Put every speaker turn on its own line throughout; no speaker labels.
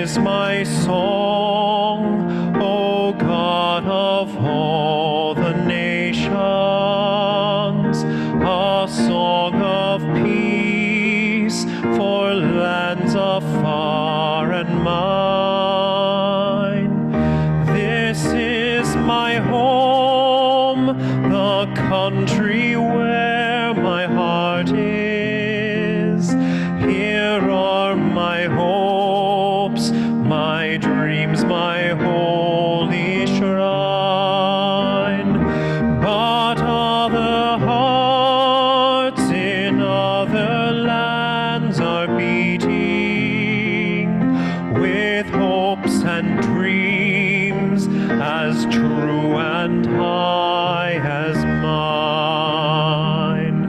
is my song, O God of all the nations, a song of peace for lands afar and mine. This is my home, the country where my heart is. Here are my hopes, my dreams, my holy shrine. But other hearts in other lands are beating with hopes and dreams as true and high as mine.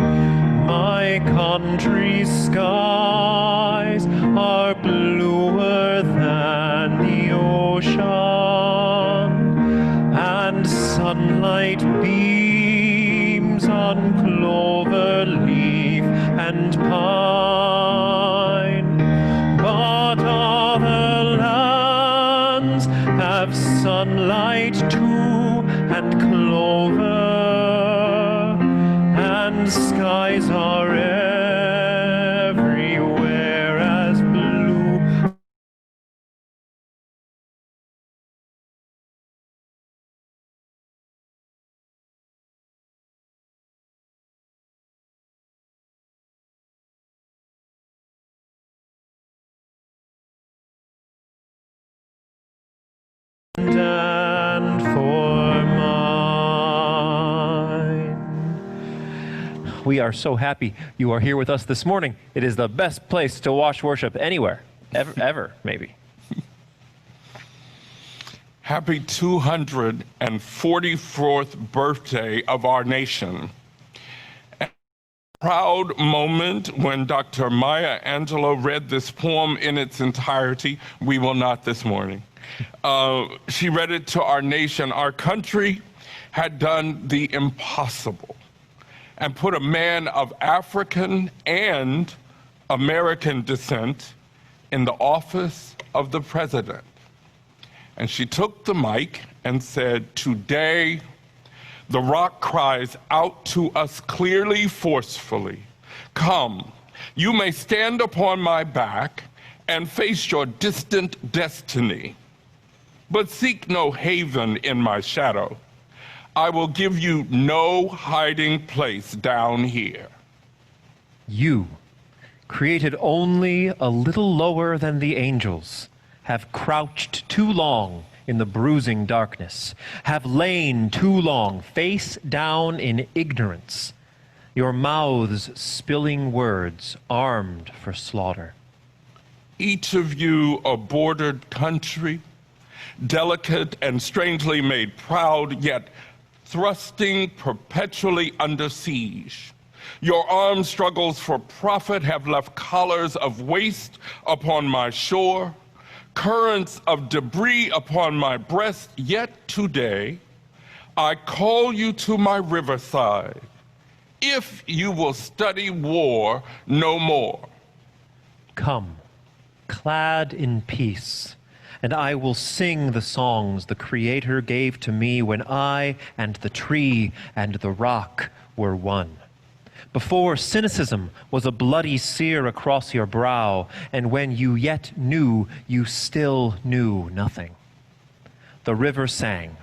My country's skies are bluer than the ocean, and sunlight beams on clover leaf and pine. But other lands have sunlight too, and clover, and skies are everywhere as blue. And for mine. We are so happy you are here with us this morning. It is the best place to watch worship anywhere, ever maybe.
Happy 244th birthday of our nation. A proud moment when Dr. Maya Angelou read this poem in its entirety. We will not this morning. She read it to our nation. Our country had done the impossible and put a man of African and American descent in the office of the president. And she took the mic and said, "Today, the rock cries out to us clearly, forcefully, 'Come, you may stand upon my back and face your distant destiny. But seek no haven in my shadow. I will give you no hiding place down here.'"
You, created only a little lower than the angels, have crouched too long in the bruising darkness, have lain too long face down in ignorance, your mouths spilling words armed for slaughter.
Each of you a bordered country, delicate and strangely made proud, yet thrusting perpetually under siege. Your armed struggles for profit have left collars of waste upon my shore, currents of debris upon my breast, yet today I call you to my riverside, if you will study war no more.
Come, clad in peace, and I will sing the songs the Creator gave to me when I and the tree and the rock were one. Before cynicism was a bloody sear across your brow, and when you yet knew, you still knew nothing. The river sang,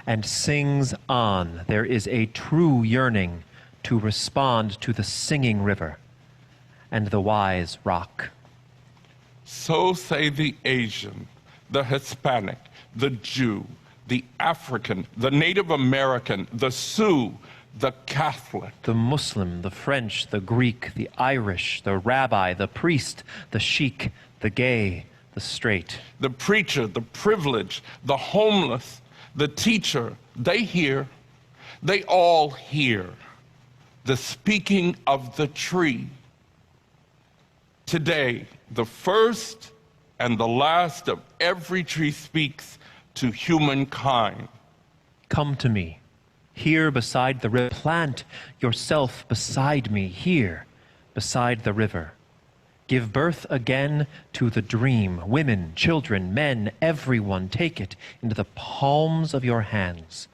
and sings on. There is a true yearning to respond to the singing river and the wise rock.
So say the Asian, the Hispanic, the Jew, the African, the Native American, the Sioux, the Catholic,
the Muslim, the French, the Greek, the Irish, the rabbi, the priest, the sheik, the gay, the straight,
the preacher, the privileged, the homeless, the teacher. They hear, they all hear the speaking of the tree. Today, the first and the last of every tree speaks to humankind.
Come to me, here beside the river. Plant yourself beside me, here beside the river. Give birth again to the dream. Women, children, men, everyone, take it into the palms of your hands.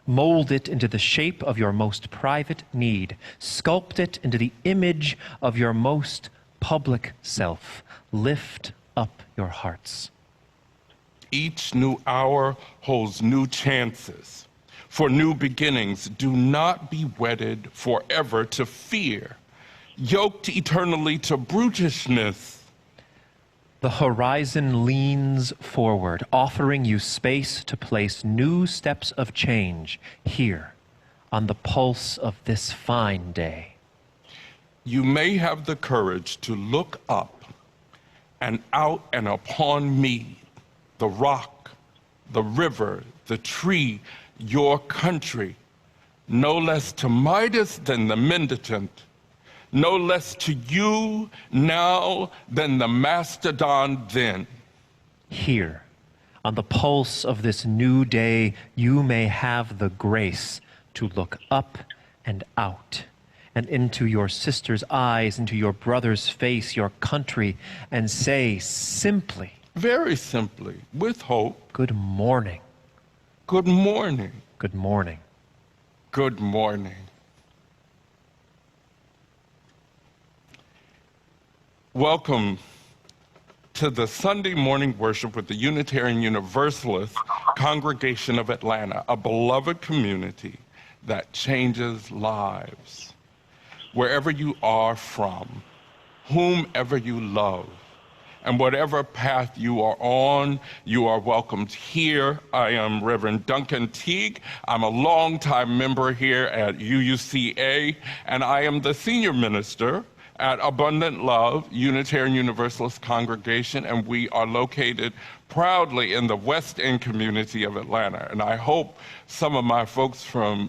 Mold it into the shape of your most private need. Sculpt it into the image of your most public self. Lift up your hearts.
Each new hour holds new chances for new beginnings. Do not be wedded forever to fear, yoked eternally to brutishness.
The horizon leans forward, offering you space to place new steps of change here on the pulse of this fine day.
You may have the courage to look up and out and upon me, the rock, the river, the tree, your country, no less to Midas than the mendicant, no less to you now than the mastodon then.
Here, on the pulse of this new day, you may have the grace to look up and out, and into your sister's eyes, into your brother's face, your country, and say simply,
very simply, with hope,
good morning.
Good morning.
Good morning.
Good morning. Welcome to the Sunday morning worship with the Unitarian Universalist Congregation of Atlanta, a beloved community that changes lives. Wherever you are from, whomever you love, and whatever path you are on, you are welcomed here. I am Reverend Duncan Teague. I'm a longtime member here at UUCA, and I am the senior minister at Abundant Love Unitarian Universalist Congregation, and we are located proudly in the West End community of Atlanta. And I hope some of my folks from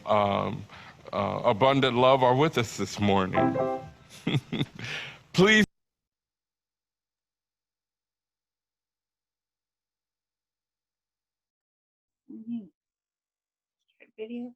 Abundant Love are with us this morning. Please.
Video.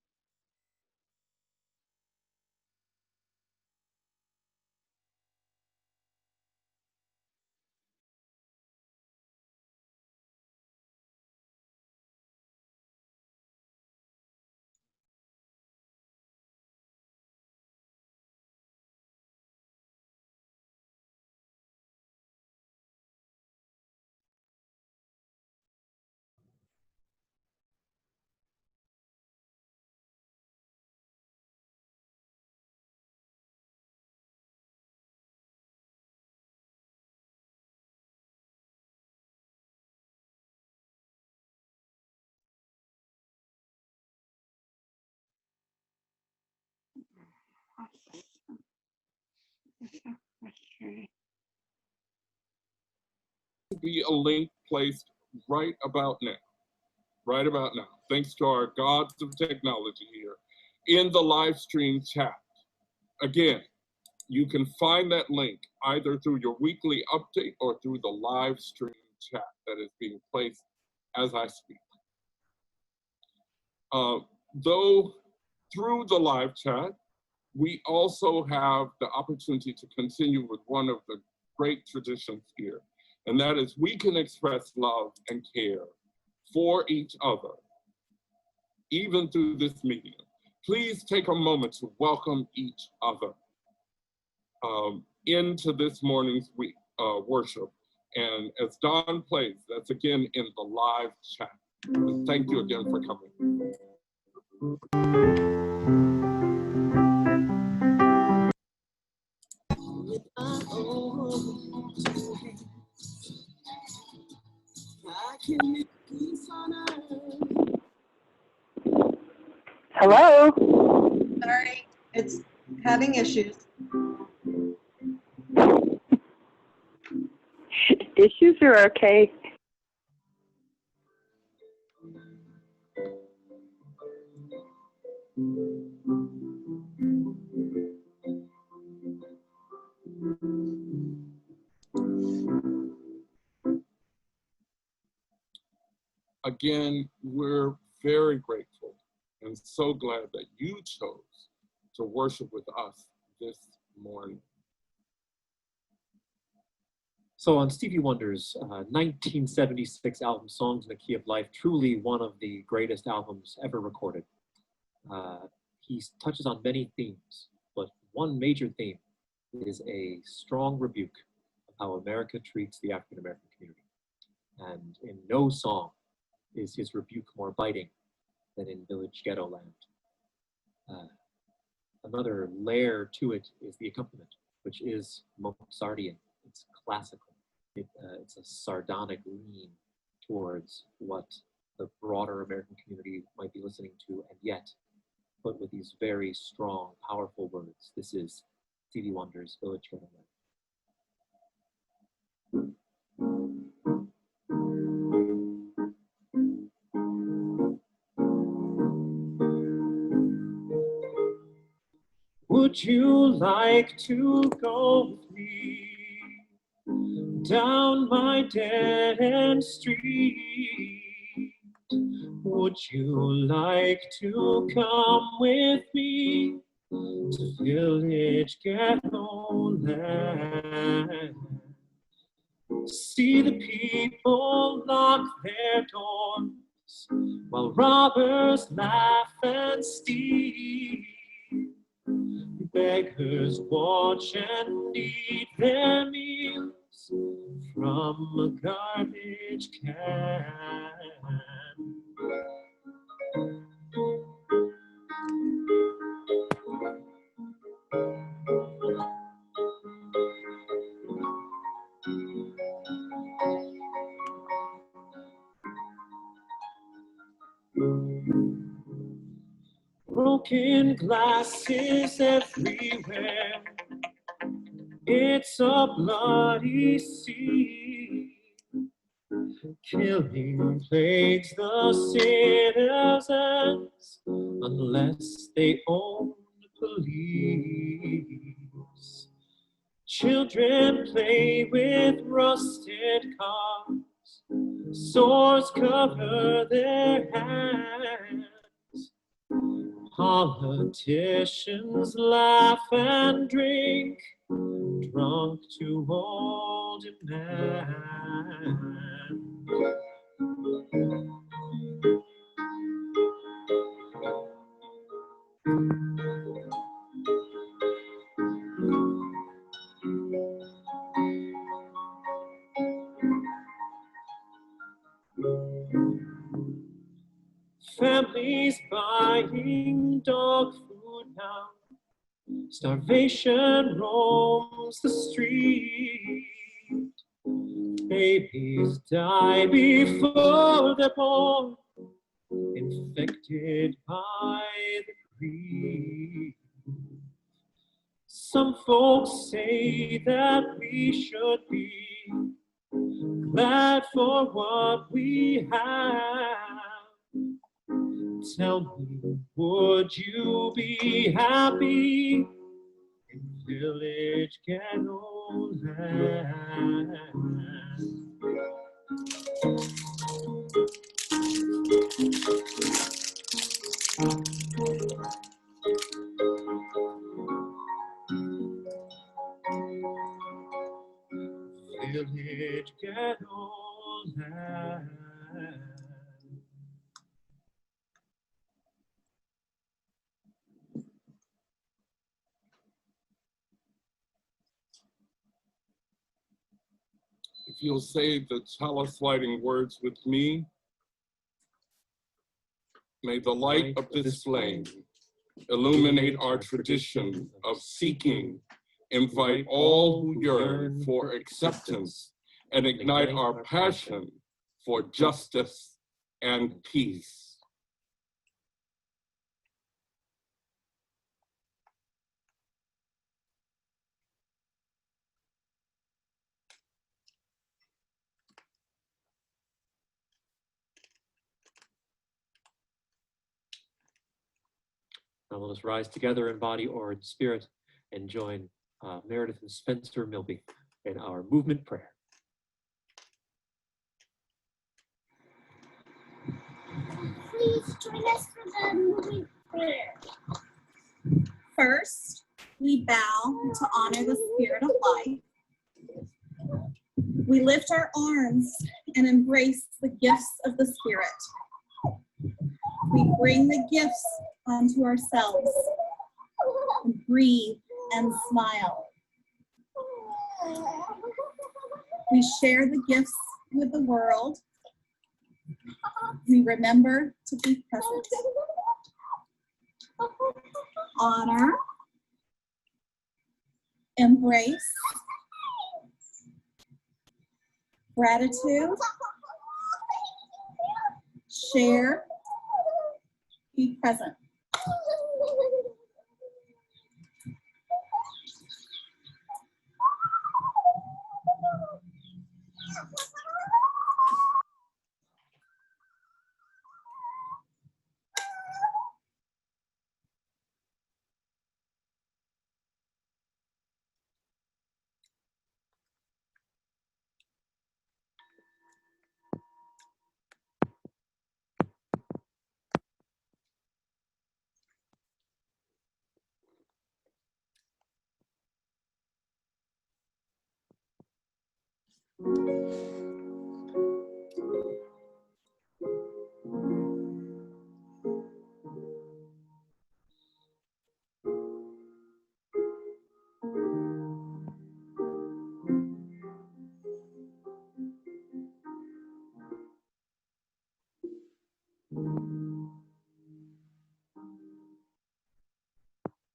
Be a link placed right about now, thanks to our gods of technology here, in the live stream chat. Again, you can find that link either through your weekly update or through the live stream chat that is being placed as I speak. Though through the live chat, we also have the opportunity to continue with one of the great traditions here, and that is we can express love and care for each other, even through this medium. Please take a moment to welcome each other into this morning's worship. And as Don plays, that's again in the live chat. And thank you again for coming.
Hello?
Sorry, it's having issues.
Issues are okay.
Again, we're very grateful and so glad that you chose to worship with us this morning.
So on Stevie Wonder's 1976 album, Songs in the Key of Life, truly one of the greatest albums ever recorded. He touches on many themes, but one major theme is a strong rebuke of how America treats the African American community. And in no song is his rebuke more biting than in Village Ghetto Land. Another layer to it is the accompaniment, which is Mozartian. It's classical. It's a sardonic lean towards what the broader American community might be listening to, and yet, but with these very strong, powerful words. This is Stevie Wonder's Village Ghetto Land. Would you like to go with me down my dead-end street? Would you like to come with me to Village Ghetto Land? See the people lock their doors while robbers laugh and steal. Beggars watch and eat their meals from a garbage can. Broken glasses everywhere. It's a bloody sea. Killing plagues the citizens unless they own police. Children play with rusted cars. Swords cover their hands. Politicians laugh and drink, drunk to old demand. Families buying dog food now. Starvation roams the street. Babies die before they're born, infected by the greed. Some folks say that we should be glad for what we have. Tell me, would you be happy in Village Ghetto Land? Village Ghetto Land.
If you'll say the chalice lighting words with me, may the light of this flame illuminate our tradition of seeking, invite all who yearn for acceptance, and ignite our passion for justice and peace.
Now let us rise together in body or in spirit and join Meredith and Spencer Milby in our movement prayer.
Please join us for the movement prayer. First, we bow to honor the spirit of life.
We lift our arms and embrace the gifts of the Spirit. We bring the gifts onto ourselves and breathe and smile. We share the gifts with the world. We remember to be present. Honor, embrace, gratitude, share, be present.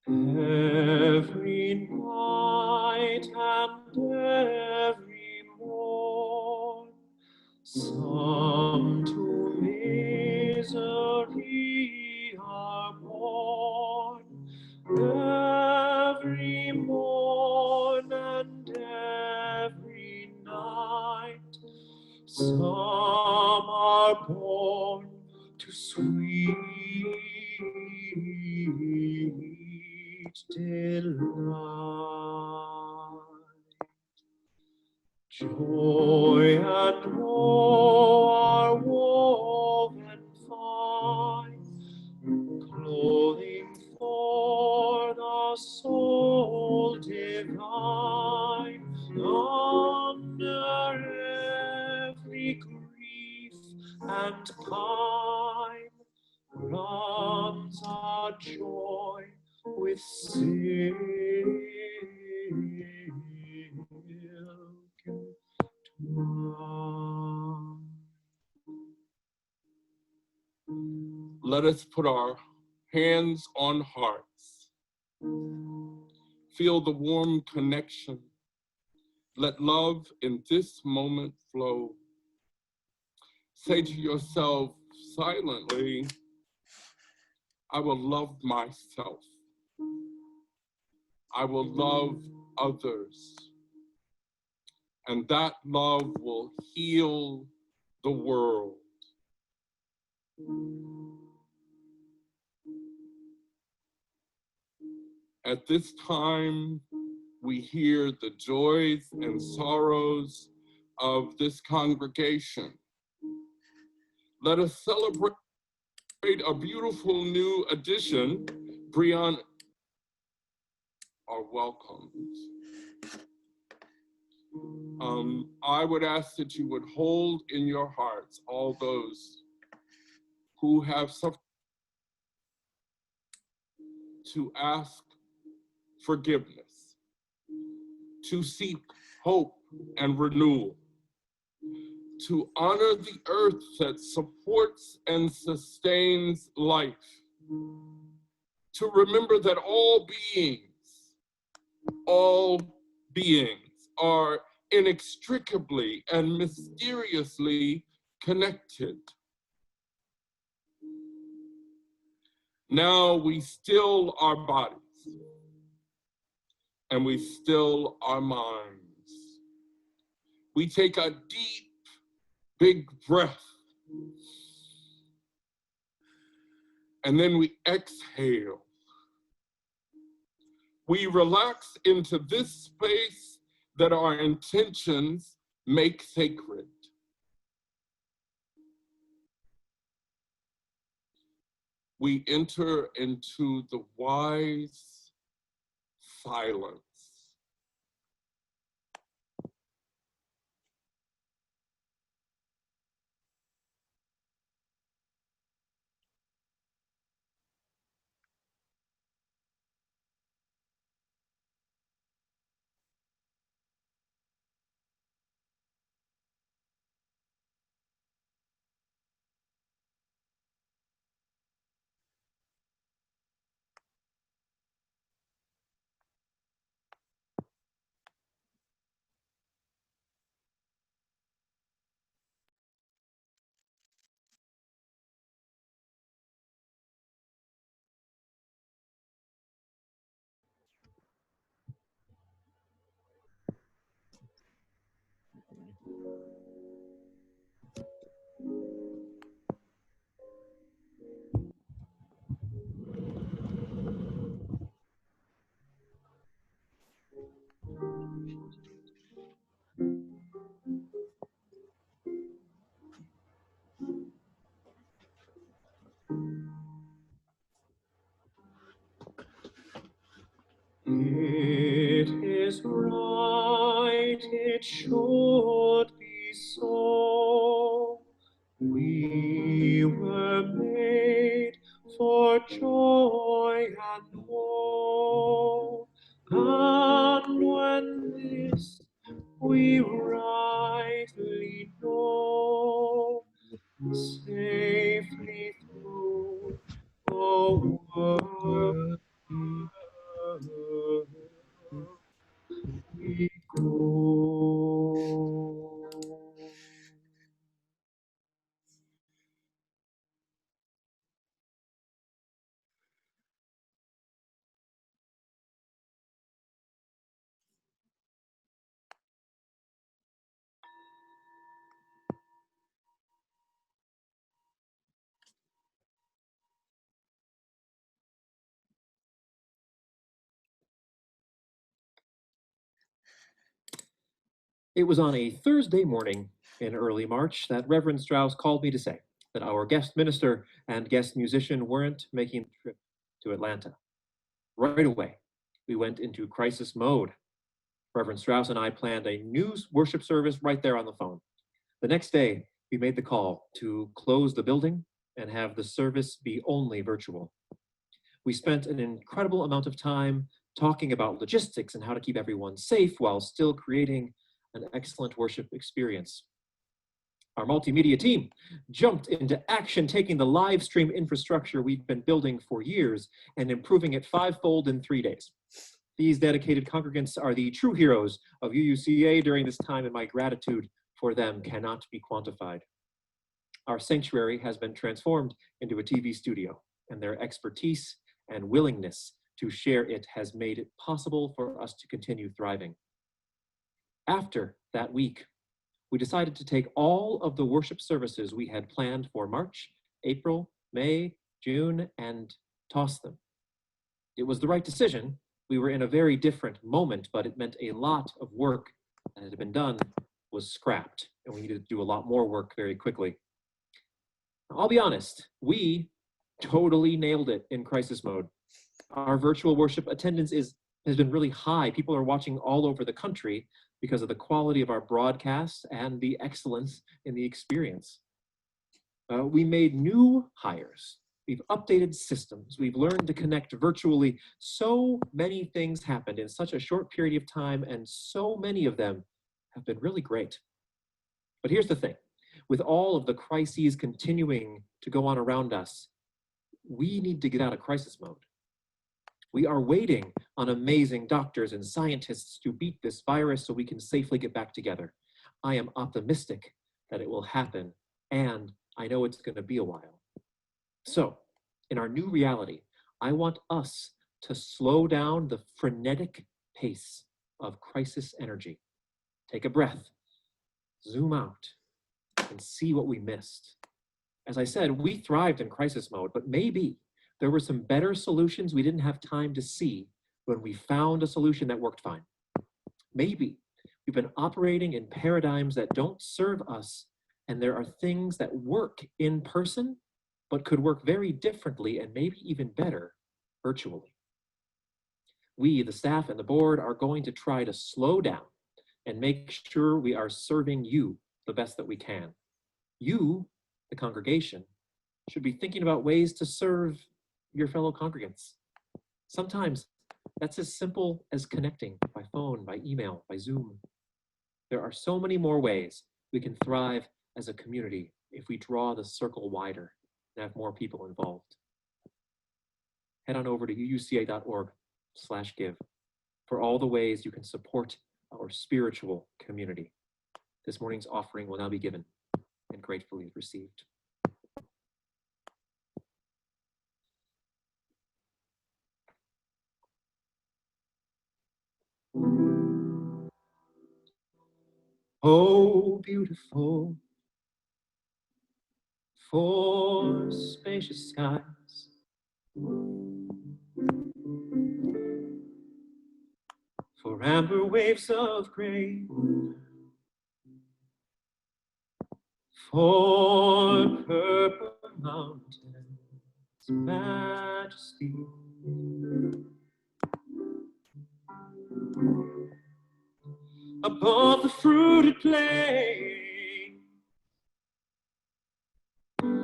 Every night and every morn, some to misery are born. Every morn and every night, some are born to sweet delight. Joy and woe are woven fine, clothing for the soul divine. Under every grief and pine runs our joy with silk twine.
Let us put our hands on hearts. Feel the warm connection. Let love in this moment flow. Say to yourself silently, I will love myself. I will love others. And that love will heal the world. At this time, we hear the joys and sorrows of this congregation. Let us celebrate a beautiful new addition. Breon are welcomed. I would ask that you would hold in your hearts all those who have suffered, to ask forgiveness, to seek hope and renewal, to honor the earth that supports and sustains life, to remember that all beings are inextricably and mysteriously connected. Now we still our bodies and we still our minds. We take a deep, big breath and then we exhale. We relax into this space that our intentions make sacred. We enter into the wise silence.
It is right, it should be so. We were made for joy and woe, and when this we rightly know, safely through the world we go. It was on a Thursday morning in early March that Reverend Strauss called me to say that our guest minister and guest musician weren't making the trip to Atlanta. Right away, we went into crisis mode. Reverend Strauss and I planned a new worship service right there on the phone. The next day, we made the call to close the building and have the service be only virtual. We spent an incredible amount of time talking about logistics and how to keep everyone safe while still creating an excellent worship experience. Our multimedia team jumped into action, taking the live stream infrastructure we've been building for years and improving it fivefold in 3 days. These dedicated congregants are the true heroes of UUCA during this time, and my gratitude for them cannot be quantified. Our sanctuary has been transformed into a TV studio, and their expertise and willingness to share it has made it possible for us to continue thriving. After that week, we decided to take all of the worship services we had planned for March, April, May, June, and toss them. It was the right decision. We were in a very different moment, but it meant a lot of work that had been done was scrapped, and we needed to do a lot more work very quickly. I'll be honest, we totally nailed it in crisis mode. Our virtual worship attendance has been really high. People are watching all over the country because of the quality of our broadcasts and the excellence in the experience. We made new hires. We've updated systems. We've learned to connect virtually. So many things happened in such a short period of time, and so many of them have been really great. But here's the thing. With all of the crises continuing to go on around us, we need to get out of crisis mode. We are waiting on amazing doctors and scientists to beat this virus so we can safely get back together. I am optimistic that it will happen, and I know it's going to be a while. So, in our new reality, I want us to slow down the frenetic pace of crisis energy. Take a breath, zoom out, and see what we missed. As I said, we thrived in crisis mode, but maybe there were some better solutions we didn't have time to see when we found a solution that worked fine. Maybe we've been operating in paradigms that don't serve us, and there are things that work in person, but could work very differently and maybe even better virtually. We, the staff and the board, are going to try to slow down and make sure we are serving you the best that we can. You, the congregation, should be thinking about ways to serve your fellow congregants. Sometimes that's as simple as connecting by phone, by email, by Zoom. There are so many more ways we can thrive as a community if we draw the circle wider and have more people involved. Head on over to uuca.org/give for all the ways you can support our spiritual community. This morning's offering will now be given and gratefully received. Oh, beautiful for spacious skies, for amber waves of grain, for purple mountains, majesty. Above the fruited plain,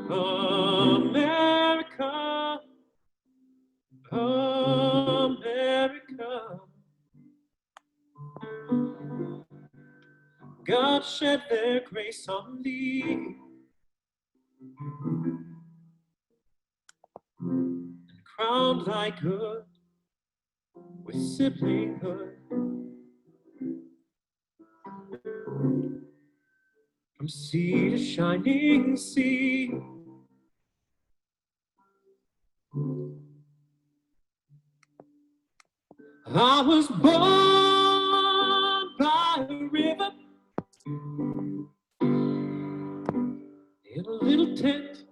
America, America. God shed their grace on thee, and crowned thy good with siblinghood. From sea to shining sea, I was born by a river in a little tent,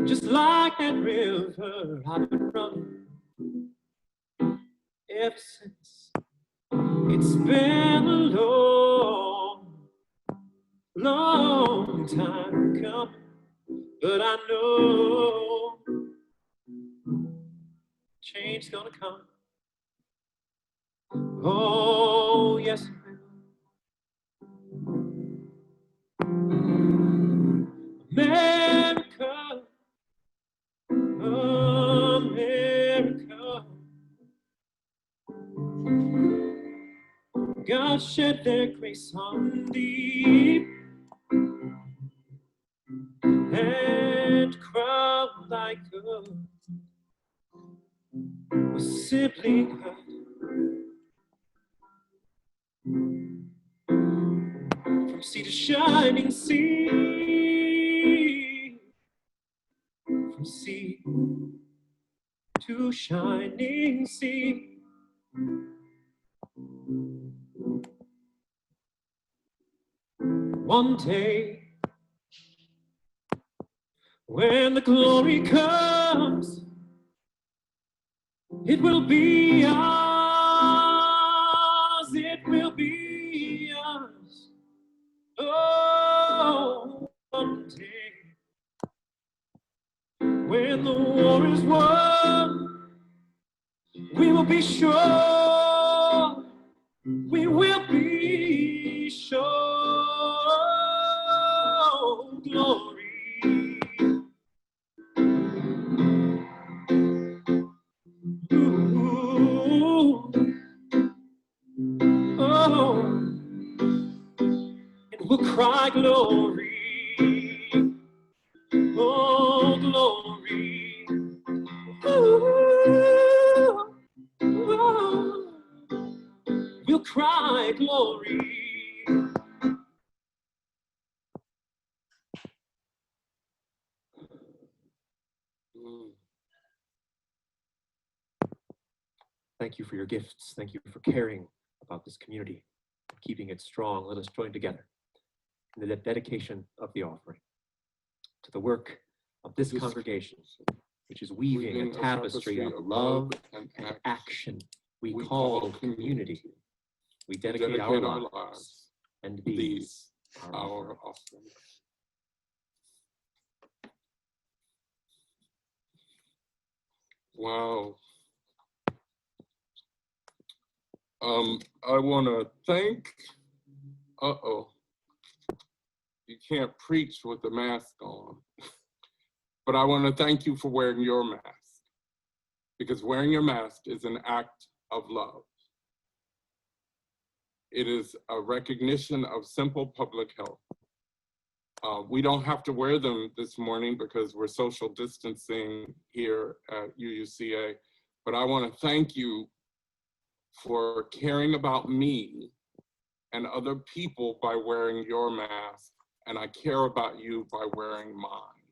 just like that river I've been running ever since. It's been a long, long time coming, but I know change's gonna come. Oh, yes, it will. America, America. God shed their grace on thee, and crowned thy good with siblinghood. From sea to shining sea, from sea to shining sea. One day, when the glory comes, it will be ours, it will be ours. Oh, one day, when the war is won, we will be sure, we will be sure. Glory. Ooh. Oh, and we'll cry glory. Oh, glory. Ooh. Oh, we'll cry glory. Thank you for your gifts. Thank you for caring about this community, keeping it strong. Let us join together in the dedication of the offering to the work of this congregation, which is weaving a tapestry of love and action we call community. We dedicate our lives, and these our offerings.
Wow. I want to thank, you can't preach with the mask on, but I want to thank you for wearing your mask, because wearing your mask is an act of love. It is a recognition of simple public health. We don't have to wear them this morning because we're social distancing here at UUCA, but I want to thank you for caring about me and other people by wearing your mask, and I care about you by wearing mine.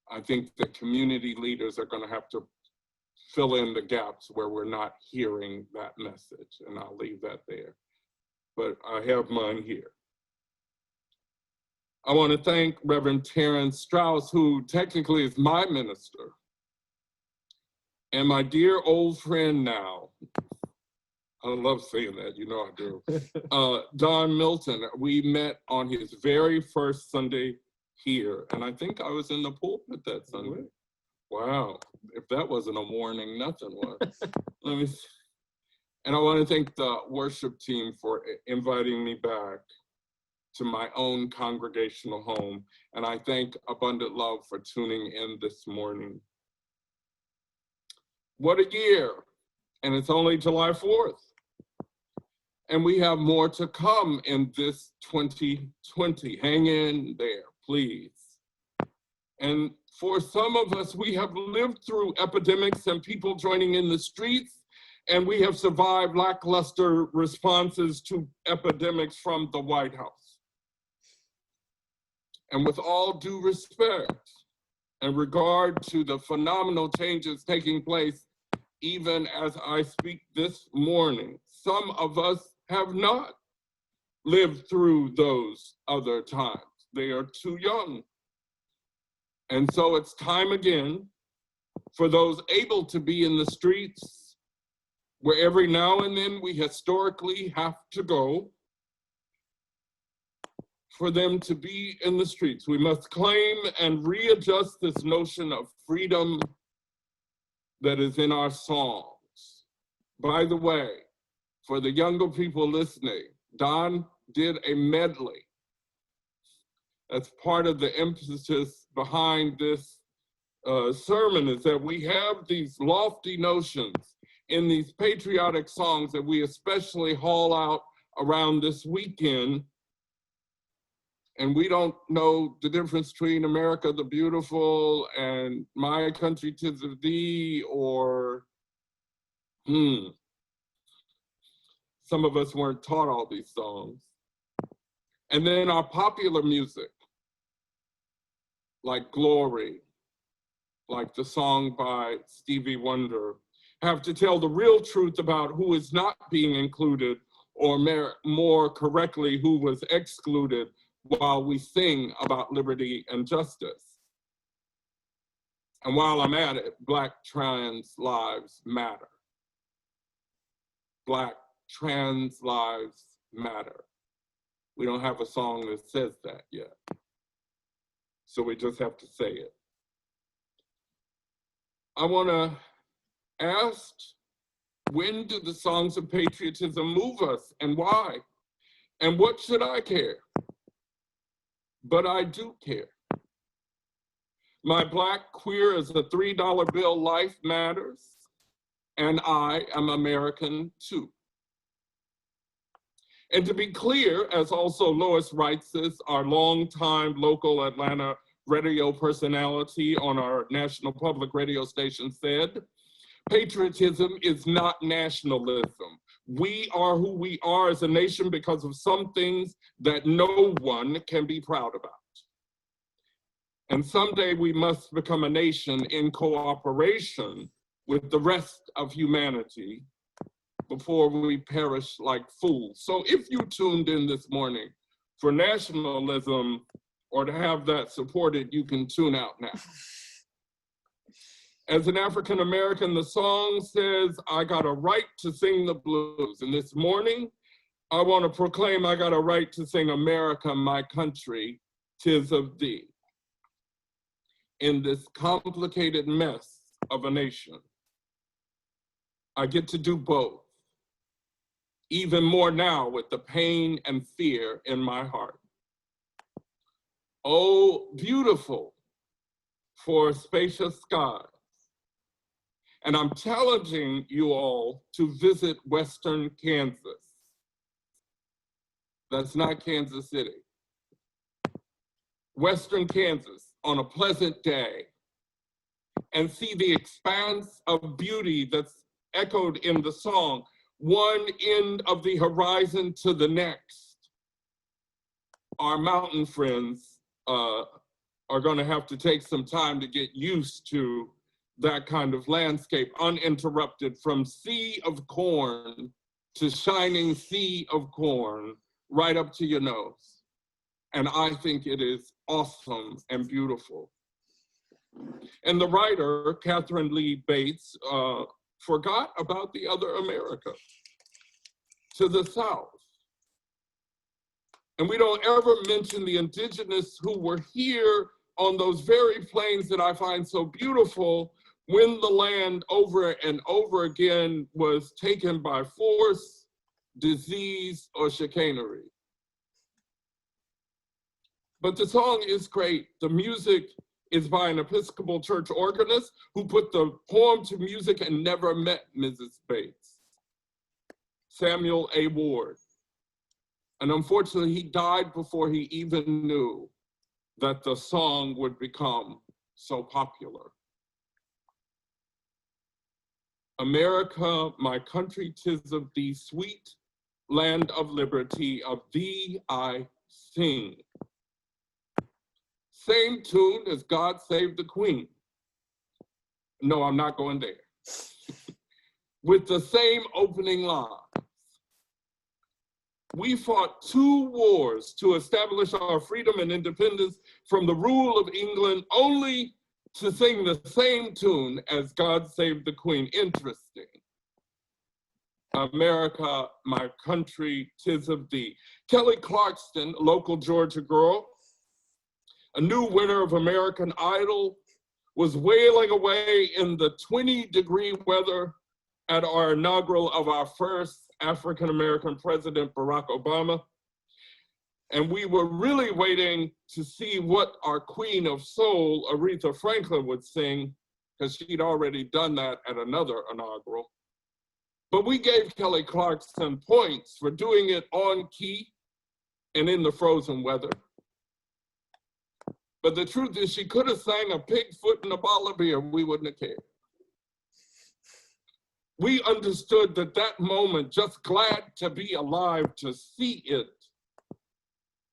I think the community leaders are going to have to fill in the gaps where we're not hearing that message, and I'll leave that there. But I have mine here. I want to thank Reverend Terrence Strauss, who technically is my minister, and my dear old friend now. I love saying that, you know I do. Don Milton. We met on his very first Sunday here, and I think I was in the pulpit that Sunday. Wow, if that wasn't a warning, nothing was. Let me see. And I want to thank the worship team for inviting me back to my own congregational home. And I thank Abundant Love for tuning in this morning. What a year. And it's only July 4th. And we have more to come in this 2020. Hang in there, please. And for some of us, we have lived through epidemics and people joining in the streets, and we have survived lackluster responses to epidemics from the White House. And with all due respect and regard to the phenomenal changes taking place, even as I speak this morning, some of us have not lived through those other times. They are too young. And so it's time again for those able to be in the streets, where every now and then we historically have to go, for them to be in the streets. We must claim and readjust this notion of freedom that is in our songs. By the way, for the younger people listening, Don did a medley. That's part of the emphasis behind this sermon, is that we have these lofty notions in these patriotic songs that we especially haul out around this weekend. And we don't know the difference between America the Beautiful and My Country 'Tis of Thee, or some of us weren't taught all these songs. And then our popular music, like Glory, like the song by Stevie Wonder, have to tell the real truth about who is not being included, or more correctly, who was excluded, while we sing about liberty and justice. And while I'm at it, Black trans lives matter. Black trans lives matter. We don't have a song that says that yet. So we just have to say it. I want to ask, when do the songs of patriotism move us, and why? And what should I care? But I do care. My Black, queer as a $3 bill life matters, and I am American too. And to be clear, as also Lois Reitzes, our longtime local Atlanta radio personality on our national public radio station, said, patriotism is not nationalism. We are who we are as a nation because of some things that no one can be proud about. And someday we must become a nation in cooperation with the rest of humanity before we perish like fools. So if you tuned in this morning for nationalism or to have that supported, you can tune out now. As an African American, the song says, I got a right to sing the blues. And this morning, I want to proclaim I got a right to sing America, my country, 'tis of thee. In this complicated mess of a nation, I get to do both. Even more now with the pain and fear in my heart. Oh, beautiful for spacious skies. And I'm challenging you all to visit Western Kansas. That's not Kansas City. Western Kansas on a pleasant day, and see the expanse of beauty that's echoed in the song, one end of the horizon to the next. Our mountain friends are going to have to take some time to get used to that kind of landscape uninterrupted, from sea of corn to shining sea of corn right up to your nose. And I think it is awesome and beautiful. And the writer, Catherine Lee Bates, forgot about the other America to the south. And we don't ever mention the indigenous who were here on those very plains that I find so beautiful when the land over and over again was taken by force, disease, or chicanery. But the song is great. The music is by an Episcopal church organist who put the poem to music and never met Mrs. Bates, Samuel A. Ward. And unfortunately, he died before he even knew that the song would become so popular. America, my country, 'tis of thee, sweet land of liberty, of thee I sing. Same tune as God Save the Queen. No, I'm not going there. With the same opening line. We fought 2 wars to establish our freedom and independence from the rule of England, only to sing the same tune as God Save the Queen. Interesting. America, my country, 'tis of thee. Kelly Clarkson, local Georgia girl, a new winner of American Idol, was wailing away in the 20-degree weather at our inaugural of our first African-American president, Barack Obama. And we were really waiting to see what our queen of soul, Aretha Franklin, would sing, because she'd already done that at another inaugural. But we gave Kelly Clarkson points for doing it on key and in the frozen weather. But the truth is, she could have sang a pig foot and a bottle of beer, we wouldn't have cared. We understood that moment, just glad to be alive to see it,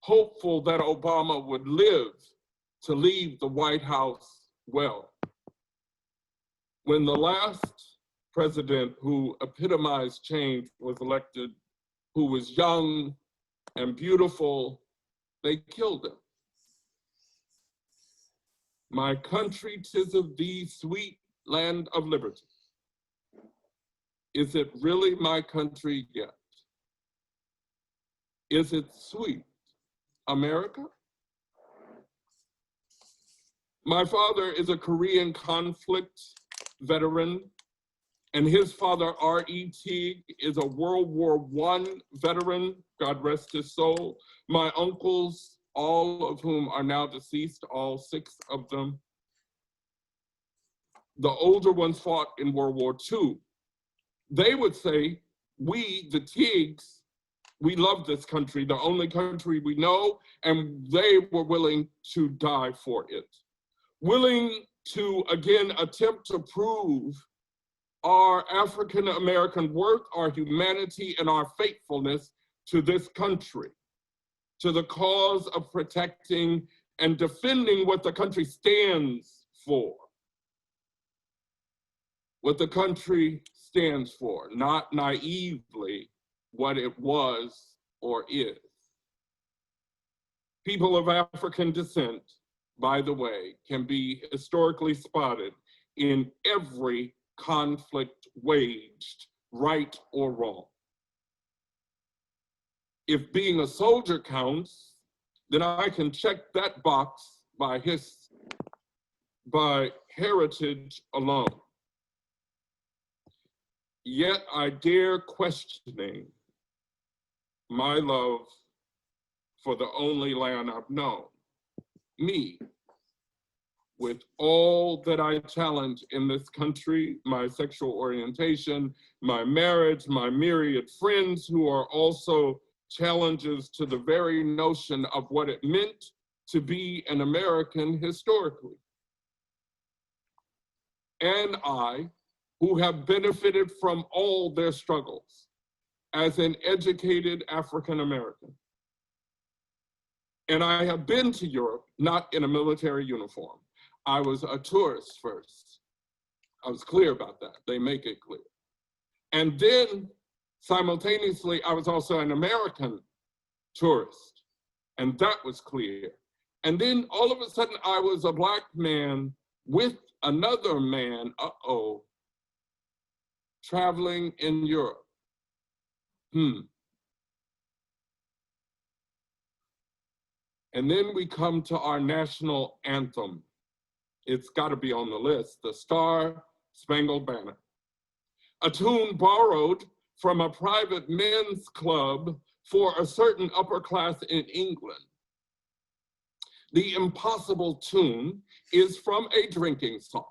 hopeful that Obama would live to leave the White House well. When the last president who epitomized change was elected, who was young and beautiful, they killed him. My country, 'tis of thee, sweet land of liberty. Is it really my country yet? Is it sweet, America? My father is a Korean conflict veteran, and his father, R.E. Teague, is a World War I veteran, God rest his soul. My uncles, all of whom are now deceased, all 6 of them. The older ones fought in World War II. They would say, we, the Teagues, we love this country, the only country we know, and they were willing to die for it. Willing to, again, attempt to prove our African-American worth, our humanity, and our faithfulness to this country, to the cause of protecting and defending what the country stands for. What the country stands for, not naively what it was or is. People of African descent, by the way, can be historically spotted in every conflict waged, right or wrong. If being a soldier counts, then I can check that box by heritage alone. Yet I dare questioning my love for the only land I've known, me, with all that I challenge in this country, my sexual orientation, my marriage, my myriad friends who are also challenges to the very notion of what it meant to be an American historically. And I, who have benefited from all their struggles as an educated African American. And I have been to Europe, not in a military uniform. I was a tourist first. I was clear about that. They make it clear. And then simultaneously, I was also an American tourist, and that was clear. And then all of a sudden, I was a Black man with another man, traveling in Europe. And then we come to our national anthem. It's got to be on the list, the Star Spangled Banner, a tune borrowed from a private men's club for a certain upper class in England. The impossible tune is from a drinking song.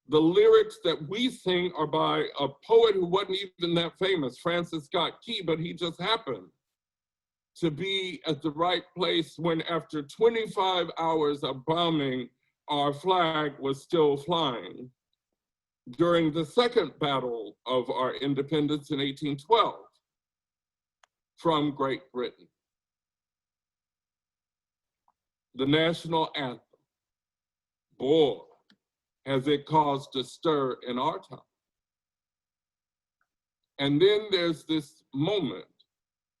The lyrics that we sing are by a poet who wasn't even that famous, Francis Scott Key, but he just happened to be at the right place when, after 25 hours of bombing, our flag was still flying during the second battle of our independence in 1812 from Great Britain. The national anthem, boy, has it caused a stir in our time. And then there's this moment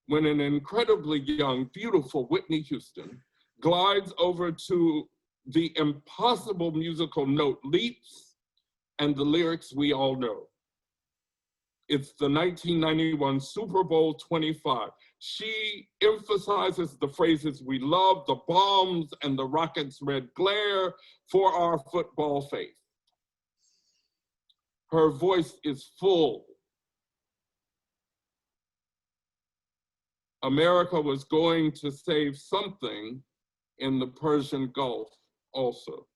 when an incredibly young, beautiful Whitney Houston glides over to the impossible musical note leaps and the lyrics we all know. It's the 1991 Super Bowl 25. She emphasizes the phrases we love, the bombs and the rockets' red glare for our football faith. Her voice is full. America was going to save something in the Persian Gulf also.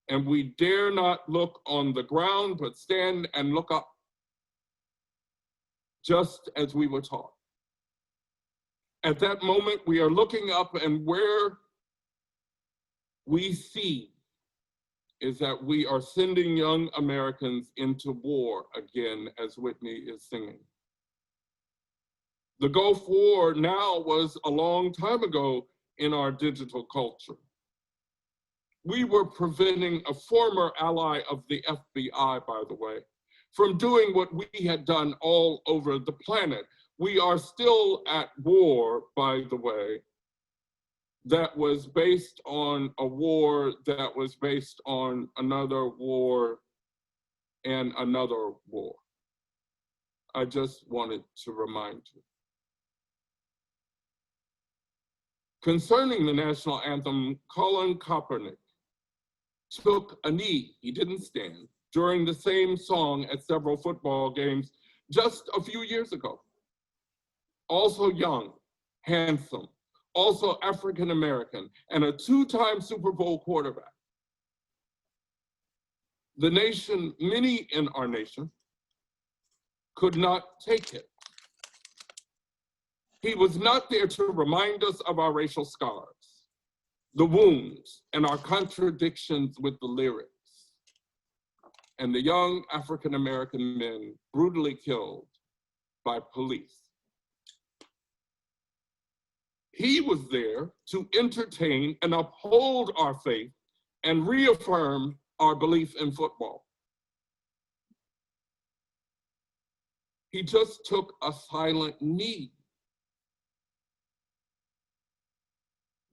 And we dare not look on the ground, but stand and look up, just as we were taught. At that moment, we are looking up, and where we see is that we are sending young Americans into war again, as Whitney is singing. The Gulf War now was a long time ago in our digital culture. We were preventing a former ally of the FBI, by the way, from doing what we had done all over the planet. We are still at war, by the way, that was based on a war that was based on another war and another war. I just wanted to remind you. Concerning the national anthem, Colin Kaepernick took a knee, he didn't stand, during the same song at several football games just a few years ago. Also young, handsome, also African-American, and a two-time Super Bowl quarterback. The nation, many in our nation, could not take it. He was not there to remind us of our racial scars, the wounds, and our contradictions with the lyrics, and the young African-American men brutally killed by police. He was there to entertain and uphold our faith and reaffirm our belief in football. He just took a silent knee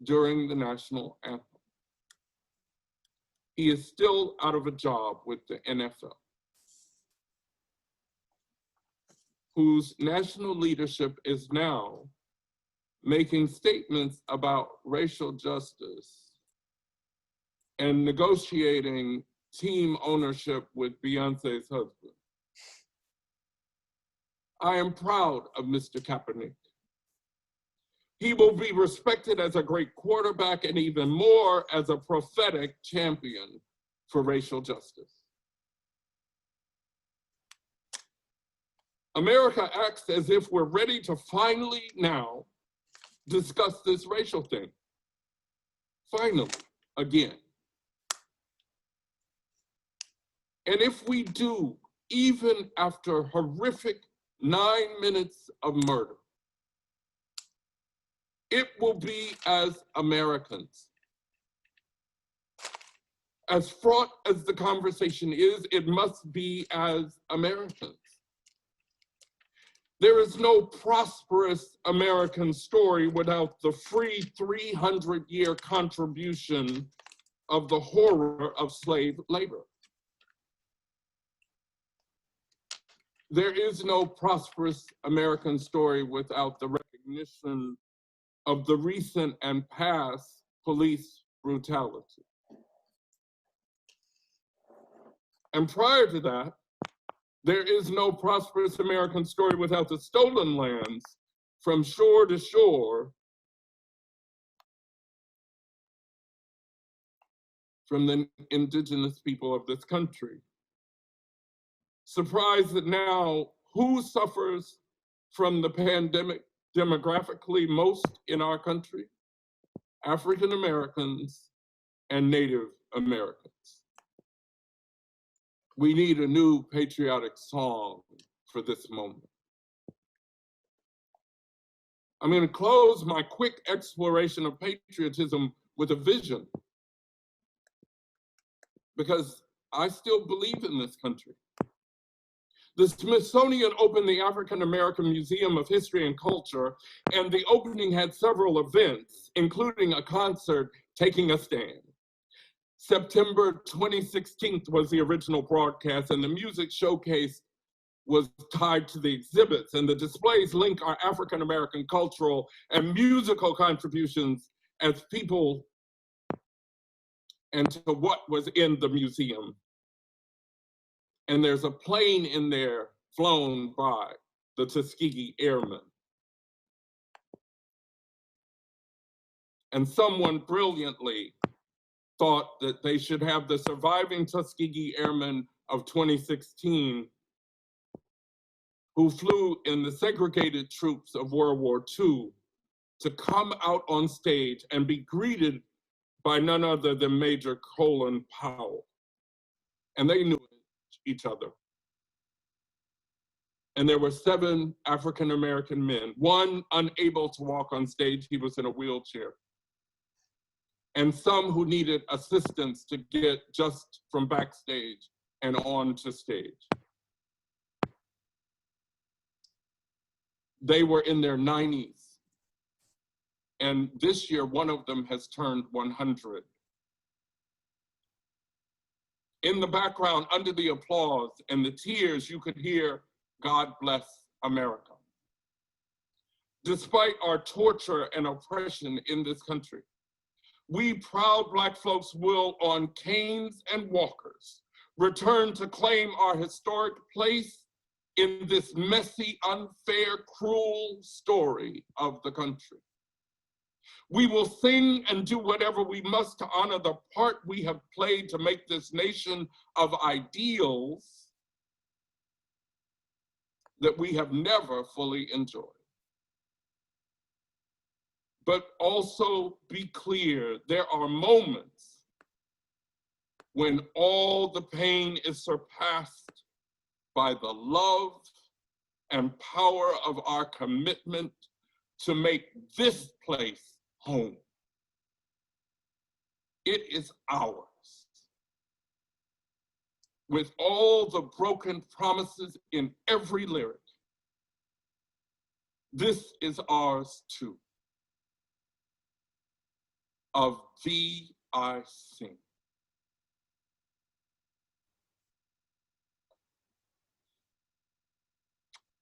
during the national anthem. He is still out of a job with the NFL, whose national leadership is now making statements about racial justice and negotiating team ownership with Beyonce's husband. I am proud of Mr. Kaepernick. He will be respected as a great quarterback and even more as a prophetic champion for racial justice. America acts as if we're ready to finally now discuss this racial thing. Finally, again. And if we do, even after horrific 9 minutes of murder, it will be as Americans. As fraught as the conversation is, it must be as Americans. There is no prosperous American story without the free 300-year contribution of the horror of slave labor. There is no prosperous American story without the recognition of the recent and past police brutality. And prior to that, there is no prosperous American story without the stolen lands from shore to shore from the indigenous people of this country. Surprised that now who suffers from the pandemic demographically most in our country? African Americans and Native Americans. We need a new patriotic song for this moment. I'm going to close my quick exploration of patriotism with a vision, because I still believe in this country. The Smithsonian opened the African American Museum of History and Culture, and the opening had several events, including a concert, Taking a Stand. September 2016 was the original broadcast, and the music showcase was tied to the exhibits, and the displays link our African American cultural and musical contributions as people and to what was in the museum. And there's a plane in there flown by the Tuskegee Airmen. And someone brilliantly thought that they should have the surviving Tuskegee Airmen of 2016 who flew in the segregated troops of World War II to come out on stage and be greeted by none other than Major Colin Powell. And they knew each other. And there were 7 African American men, one unable to walk on stage, he was in a wheelchair, and some who needed assistance to get just from backstage and on to stage. They were in their 90s. And this year, one of them has turned 100. In the background, under the applause and the tears, you could hear, "God bless America." Despite our torture and oppression in this country, we proud Black folks will, on canes and walkers, return to claim our historic place in this messy, unfair, cruel story of the country. We will sing and do whatever we must to honor the part we have played to make this nation of ideals that we have never fully enjoyed. But also be clear, there are moments when all the pain is surpassed by the love and power of our commitment to make this place home. It is ours. With all the broken promises in every lyric, this is ours too. Of thee I sing.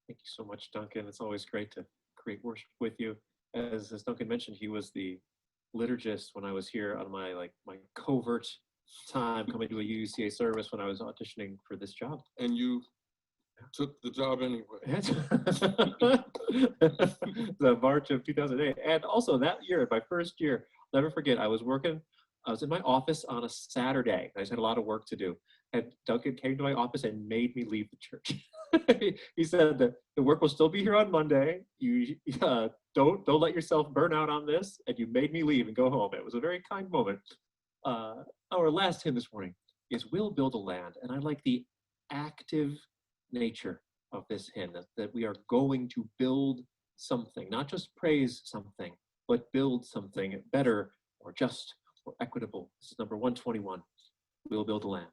Thank you so much, Duncan. It's always great to create worship with you. As Duncan mentioned, he was the liturgist when I was here on my covert time coming to a UCA service when I was auditioning for this job.
And you took the job anyway.
The March of 2008. And also that year, my first year, I'll never forget, I was in my office on a Saturday. I just had a lot of work to do. And Duncan came to my office and made me leave the church. He said that the work will still be here on Monday. You don't let yourself burn out on this. And you made me leave and go home. It was a very kind moment. Our last hymn this morning is "We'll Build a Land." And I like the active nature of this hymn, that we are going to build something, not just praise something, but build something better or just or equitable. This is number 121. we'll build a land.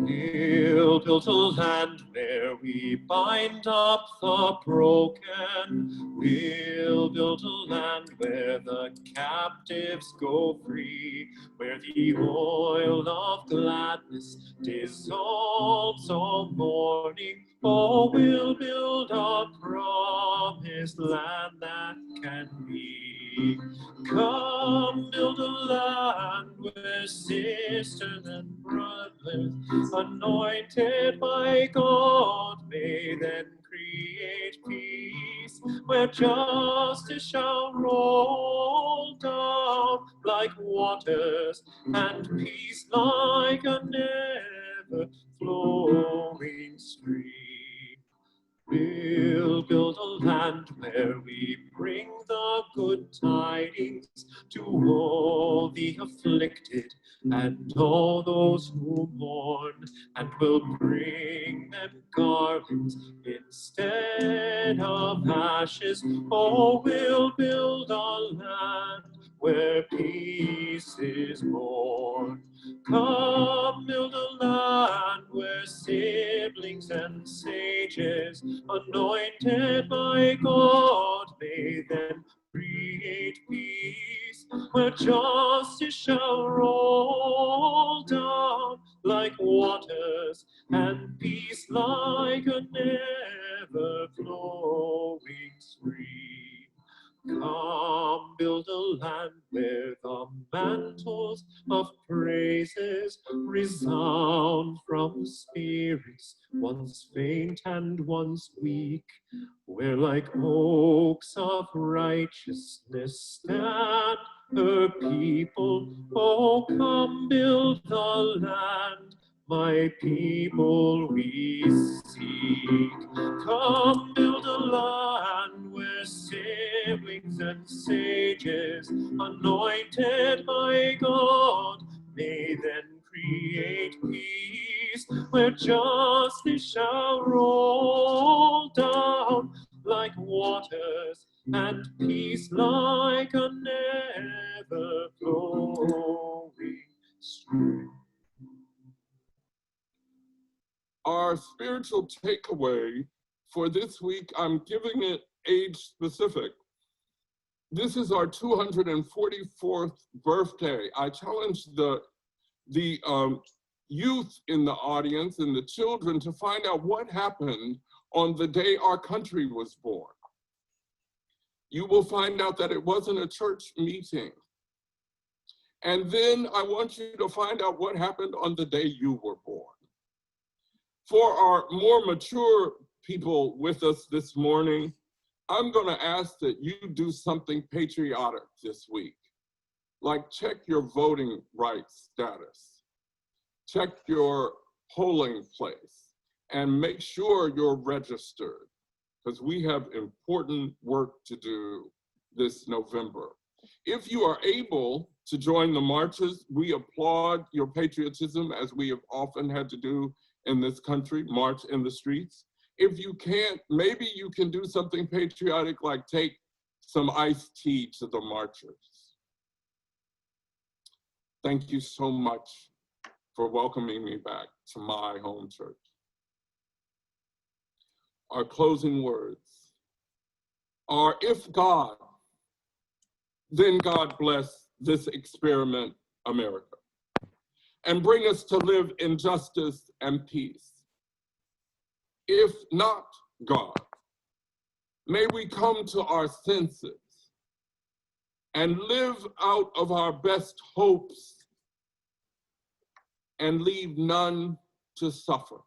We'll build a land where we bind up the broken. We'll build a land where the captives go free, where the oil of gladness dissolves all mourning. Oh, we'll build a promised land that can be. Come build a land where sisters and brothers, anointed by God, may then create peace, where justice shall roll down like waters, and peace like a never-flowing stream. We'll build a land where we bring the good tidings to all the afflicted and all those who mourn, and we'll bring them garlands instead of ashes. Oh, we'll build a land where peace is born. Come build a land where siblings and sages, anointed by God, may then create peace, where justice shall roll down like waters, and peace like a never-flowing stream. Come build a land where the mantles of praises resound from spirits once faint and once weak, where like oaks of righteousness stand her people. Oh, come build the land, my people we seek. Come build a land where siblings and sages, anointed by God, may then create peace, where justice shall roll down like waters, and peace like a never-flowing stream.
Our spiritual takeaway for this week, I'm giving it age specific. This is our 244th birthday. I challenge the youth in the audience and the children to find out what happened on the day our country was born. You will find out that it wasn't a church meeting. And then I want you to find out what happened on the day you were born. For our more mature people with us this morning, I'm going to ask that you do something patriotic this week, like check your voting rights status, check your polling place, and make sure you're registered, because we have important work to do this November. If you are able to join the marches, we applaud your patriotism, as we have often had to do in this country, march in the streets. If you can't, maybe you can do something patriotic like take some iced tea to the marchers. Thank you so much for welcoming me back to my home church. Our closing words are, if God, then God bless this experiment, America, and bring us to live in justice and peace. If not God, may we come to our senses and live out of our best hopes and leave none to suffer.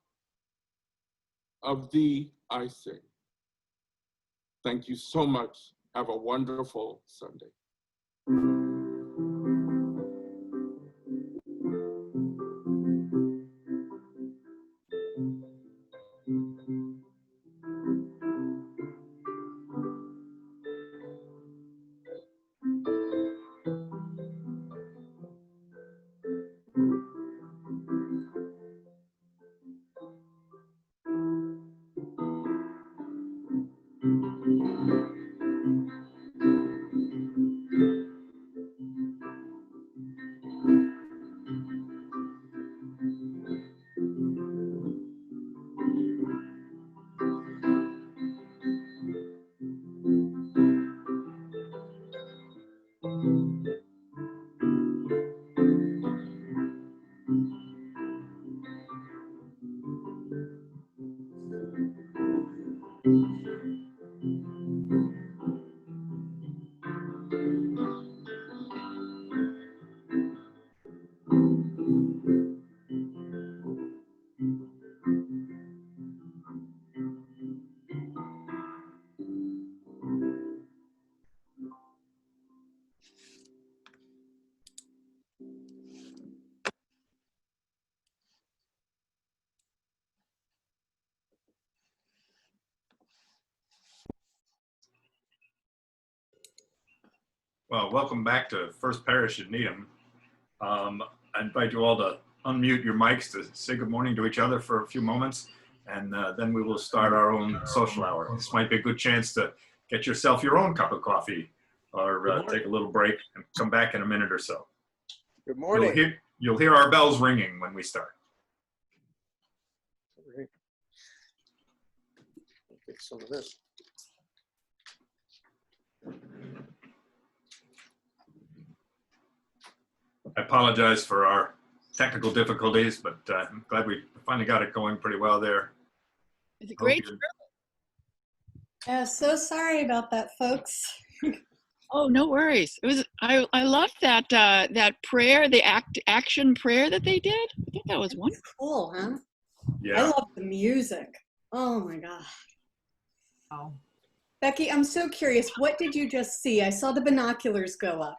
Of thee I sing. Thank you so much. Have a wonderful Sunday.
Well, welcome back to First Parish in Needham. I invite you all to unmute your mics to say good morning to each other for a few moments, and then we will start our own social hour. This might be a good chance to get yourself your own cup of coffee or take a little break and come back in a minute or so.
Good morning.
You'll hear our bells ringing when we start.
Take some of this.
I apologize for our technical difficulties, but I'm glad we finally got it going pretty well there.
It's a great.
Yeah, so sorry about that, folks.
Oh, no worries. It was I loved that that prayer, the action prayer that they did. I think that was wonderful.
Cool, huh?
Yeah.
I love the music. Oh my God.
Oh.
Becky, I'm so curious. What did you just see? I saw the binoculars go up.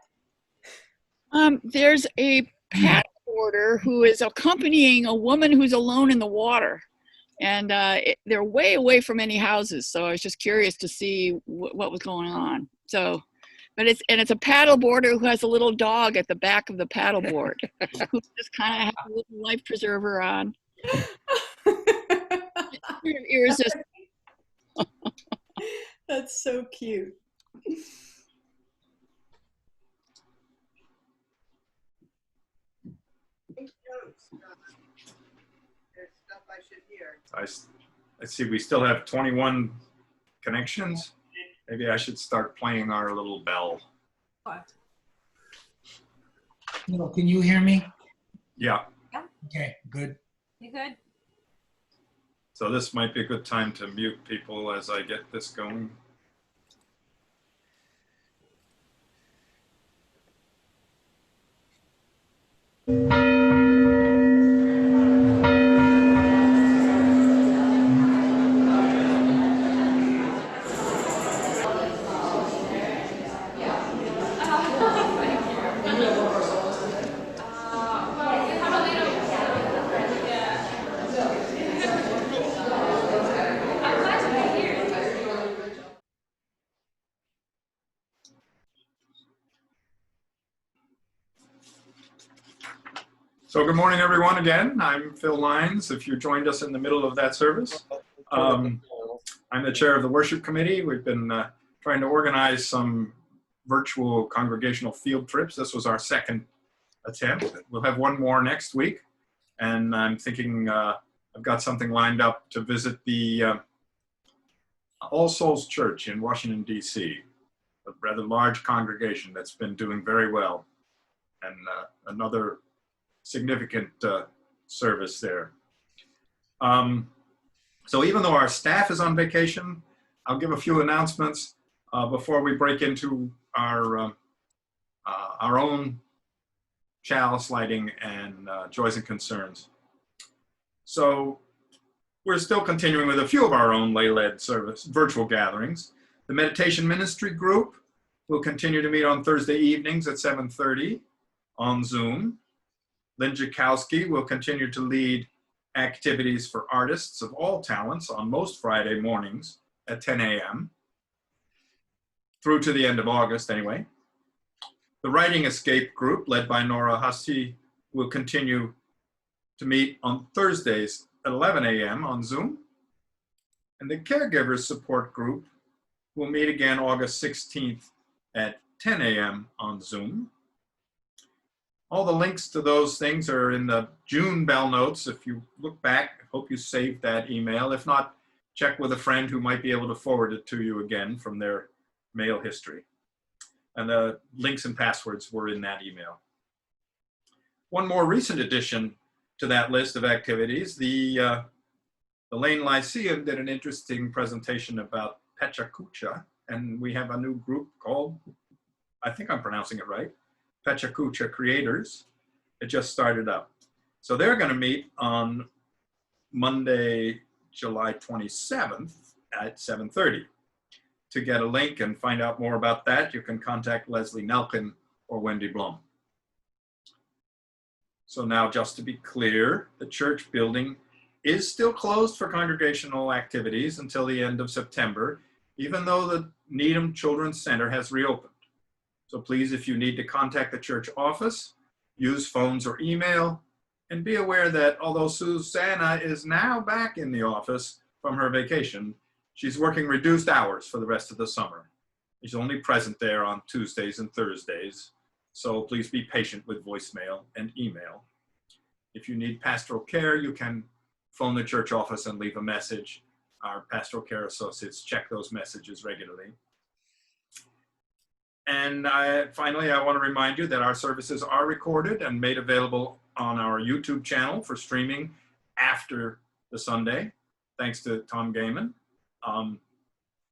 There's a paddleboarder who is accompanying a woman who's alone in the water, and they're way away from any houses. So I was just curious to see what was going on. So, but it's a paddleboarder who has a little dog at the back of the paddleboard, who just kind of has a little life preserver on. Irresistible.
That's so cute.
I see we still have 21 connections. Maybe I should start playing our little bell.
Hello, can you hear me?
Yeah.
Okay, good.
You good?
So this might be a good time to mute people as I get this going. So good morning, everyone, again. I'm Phil Lyons, if you joined us in the middle of that service. I'm the chair of the worship committee. We've been trying to organize some virtual congregational field trips. This was our second attempt. We'll have one more next week. And I'm thinking I've got something lined up to visit the All Souls Church in Washington, D.C., a rather large congregation that's been doing very well. And another significant service there. So even though our staff is on vacation, I'll give a few announcements before we break into our own chalice lighting and joys and concerns. So we're still continuing with a few of our own lay-led service virtual gatherings. The meditation ministry group will continue to meet on Thursday evenings at 7:30 on Zoom. Lynn Jakowski will continue to lead activities for artists of all talents on most Friday mornings at 10 a.m. through to the end of August anyway. The Writing Escape group, led by Nora Hussey, will continue to meet on Thursdays at 11 a.m. on Zoom. And the Caregivers Support Group will meet again August 16th at 10 a.m. on Zoom. All the links to those things are in the June bell notes. If you look back, I hope you saved that email. If not, check with a friend who might be able to forward it to you again from their mail history. And the links and passwords were in that email. One more recent addition to that list of activities, the The Lane Lyceum did an interesting presentation about Pechacucha, and we have a new group called, I think I'm pronouncing it right, Pechacucha Creators. It just started up. So they're going to meet on Monday, July 27th at 7:30. To get a link and find out more about that, you can contact Leslie Nelkin or Wendy Blum. So now, just to be clear, the church building is still closed for congregational activities until the end of September, even though the Needham Children's Center has reopened. So please, if you need to contact the church office, use phones or email, and be aware that although Susanna is now back in the office from her vacation, she's working reduced hours for the rest of the summer. She's only present there on Tuesdays and Thursdays, so please be patient with voicemail and email. If you need pastoral care, you can phone the church office and leave a message. Our pastoral care associates check those messages regularly. And finally, I want to remind you that our services are recorded and made available on our YouTube channel for streaming after the Sunday, thanks to Tom Gaiman.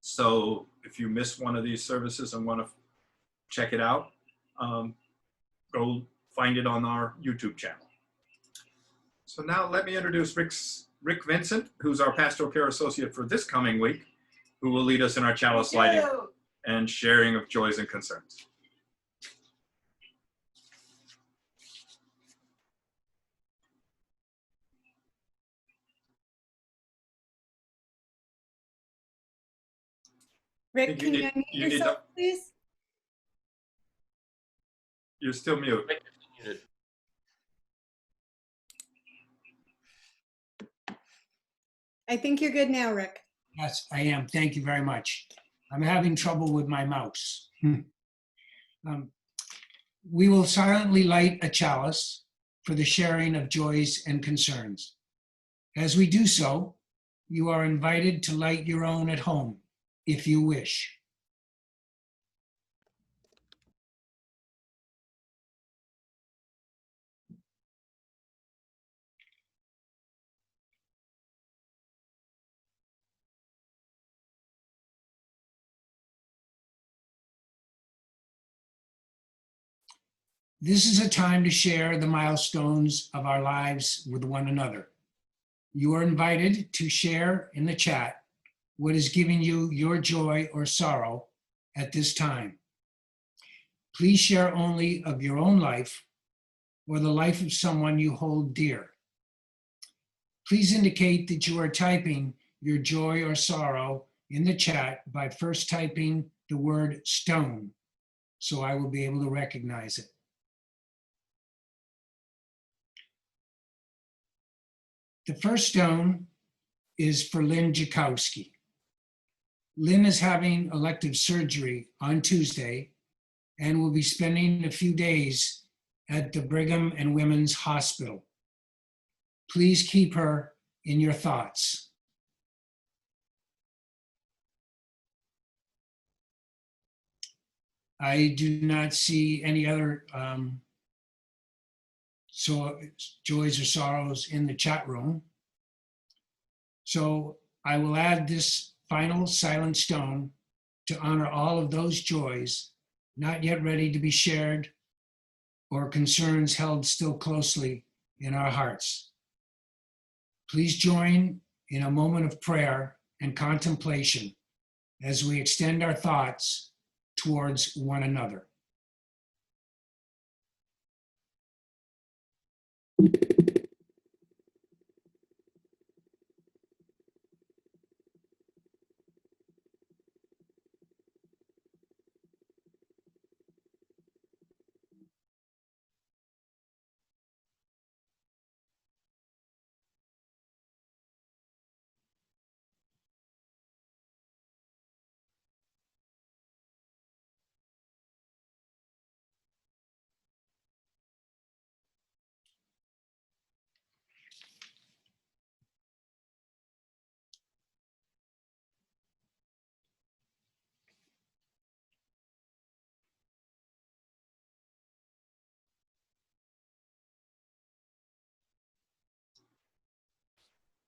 So if you miss one of these services and want to check it out, go find it on our YouTube channel. So now let me introduce Rick Vincent, who's our pastoral care associate for this coming week, who will lead us in our chalice lighting and sharing of joys and concerns.
Rick, can you unmute yourself, please?
You're still mute.
I think you're good now, Rick.
Yes, I am. Thank you very much. I'm having trouble with my mouse. We will silently light a chalice for the sharing of joys and concerns. As we do so, you are invited to light your own at home, if you wish. This is a time to share the milestones of our lives with one another. You are invited to share in the chat what is giving you your joy or sorrow at this time. Please share only of your own life or the life of someone you hold dear. Please indicate that you are typing your joy or sorrow in the chat by first typing the word stone, so I will be able to recognize it. The first stone is for Lynn Jakowski. Lynn is having elective surgery on Tuesday and will be spending a few days at the Brigham and Women's Hospital. Please keep her in your thoughts. I do not see any other joys or sorrows in the chat room. So I will add this final silent stone to honor all of those joys not yet ready to be shared or concerns held still closely in our hearts. Please join in a moment of prayer and contemplation as we extend our thoughts towards one another.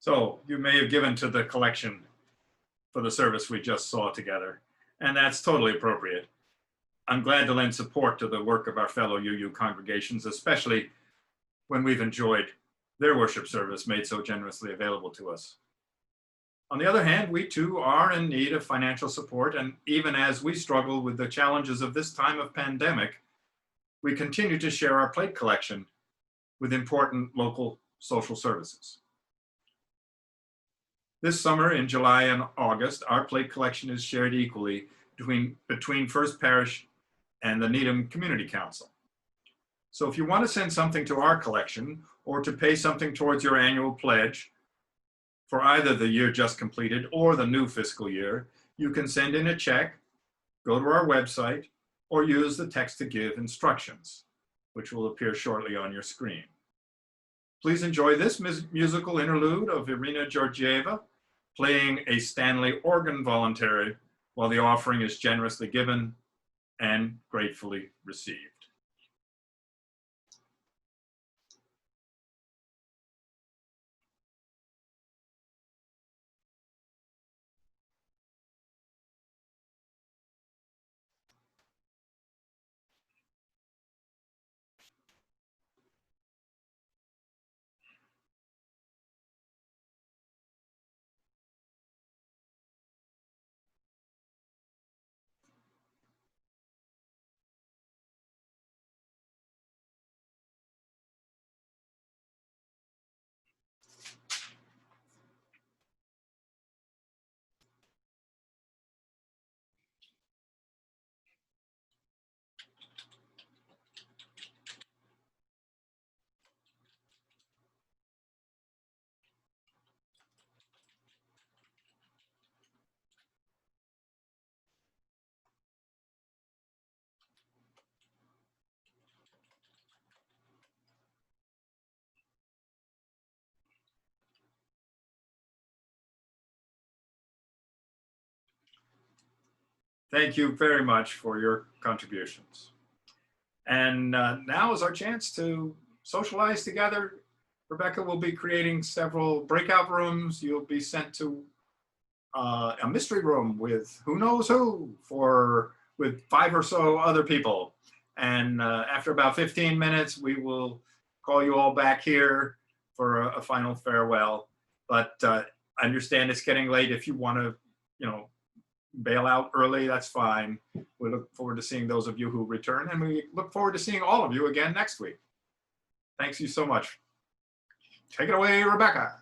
So you may have given to the collection for the service we just saw together, and that's totally appropriate. I'm glad to lend support to the work of our fellow UU congregations, especially when we've enjoyed their worship service made so generously available to us. On the other hand, we too are in need of financial support, and even as we struggle with the challenges of this time of pandemic, we continue to share our plate collection with important local social services. This summer, in July and August, our plate collection is shared equally between First Parish and the Needham Community Council. So if you want to send something to our collection or to pay something towards your annual pledge for either the year just completed or the new fiscal year, you can send in a check, go to our website, or use the text to give instructions, which will appear shortly on your screen. Please enjoy this musical interlude of Irina Georgieva playing a Stanley organ voluntary while the offering is generously given and gratefully received. Thank you very much for your contributions. And now is our chance to socialize together. Rebecca will be creating several breakout rooms. You'll be sent to a mystery room with who knows who with 5 or so other people. And after about 15 minutes, we will call you all back here for a final farewell. But I understand it's getting late. If you want to, bail out early, that's fine. We look forward to seeing those of you who return, and we look forward to seeing all of you again next week. Thanks you so much. Take it away, Rebecca.